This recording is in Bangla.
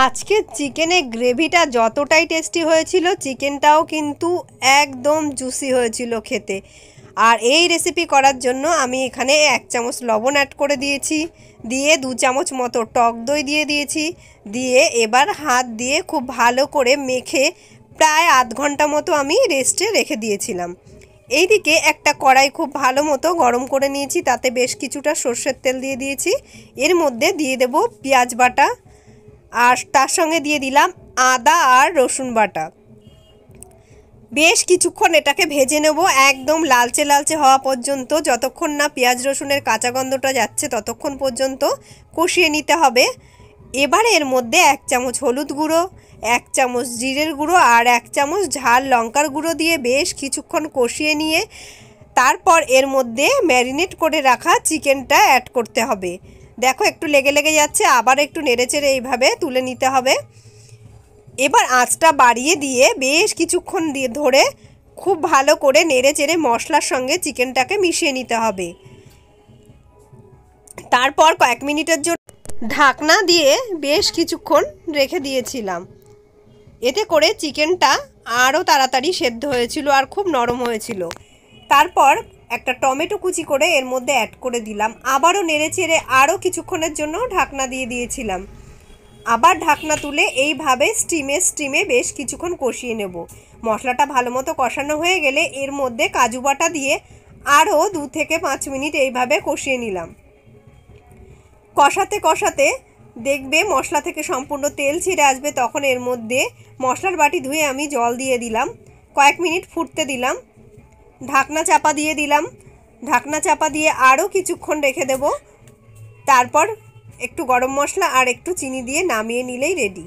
আজকে চিকেনের গ্রেভিটা যতটাই টেস্টি হয়েছিল, চিকেনটাও কিন্তু একদম জুসি হয়েছিল খেতে। আর এই রেসিপি করার জন্য আমি এখানে 1 চামচ লবণ অ্যাড করে দিয়েছি, দিয়ে 2 চামচ মতো টক দই দিয়ে দিয়েছি, দিয়ে এবার হাত দিয়ে খুব ভালো করে মেখে প্রায় আধ ঘন্টা মতো আমি রেস্টে রেখে দিয়েছিলাম। এইদিকে একটা কড়াই খুব ভালো মতো গরম করে নিয়েছি, তাতে বেশ কিছুটা সর্ষের তেল দিয়ে দিয়েছি। এর মধ্যে দিয়ে দেব পেঁয়াজ বাটা, আর তার সঙ্গে দিয়ে দিলাম আদা আর রসুন বাটা। বেশ কিছুক্ষণ এটাকে ভেজে নেব, একদম লালচে লালচে হওয়া পর্যন্ত। যতক্ষণ না পেঁয়াজ রসুনের কাঁচা গন্ধটা যাচ্ছে ততক্ষণ পর্যন্ত কষিয়ে নিতে হবে। এবার এর মধ্যে 1 চামচ হলুদ গুঁড়ো, 1 চামচ জিরের গুঁড়ো আর 1 চামচ ঝাল লঙ্কার গুঁড়ো দিয়ে বেশ কিছুক্ষণ কষিয়ে নিয়ে তারপর এর মধ্যে ম্যারিনেট করে রাখা চিকেনটা অ্যাড করতে হবে। দেখো একটু লেগে লেগে যাচ্ছে, আবার একটু নেড়েচেড়ে এইভাবে তুলে নিতে হবে। এবার আঁচটা বাড়িয়ে দিয়ে বেশ কিছুক্ষণ ধরে খুব ভালো করে নেড়েচেড়ে মশলার সঙ্গে চিকেনটাকে মিশিয়ে নিতে হবে। তারপর কয়েক মিনিটের জন্য ঢাকনা দিয়ে বেশ কিছুক্ষণ রেখে দিয়েছিলাম। এতে করে চিকেনটা আরও তাড়াতাড়ি সেদ্ধ হয়েছিল আর খুব নরম হয়েছিল। তারপর একটা টমেটো কুচি করে এর মধ্যে অ্যাড করে দিলাম, আবারও নেড়েচেড়ে আরও কিছুক্ষণের জন্য ঢাকনা দিয়ে দিয়েছিলাম। আবার ঢাকনা তুলে এইভাবে স্টিমে বেশ কিছুক্ষণ কষিয়ে নেব। মশলাটা ভালো মতো কষানো হয়ে গেলে এর মধ্যে কাজু বাটা দিয়ে আরও 2 থেকে 5 মিনিট এইভাবে কষিয়ে নিলাম। কষাতে কষাতে দেখবে মশলা থেকে সম্পূর্ণ তেল ছেড়ে আসবে, তখন এর মধ্যে মশলার বাটি ধুয়ে আমি জল দিয়ে দিলাম, কয়েক মিনিট ফুটতে দিলাম, ঢাকনা চাপা দিয়ে দিলাম। ঢাকনা চাপা দিয়ে আরও কিছুক্ষণ রেখে দেব। তারপর একটু গরম মশলা আর একটু চিনি দিয়ে নামিয়ে নিলেই রেডি।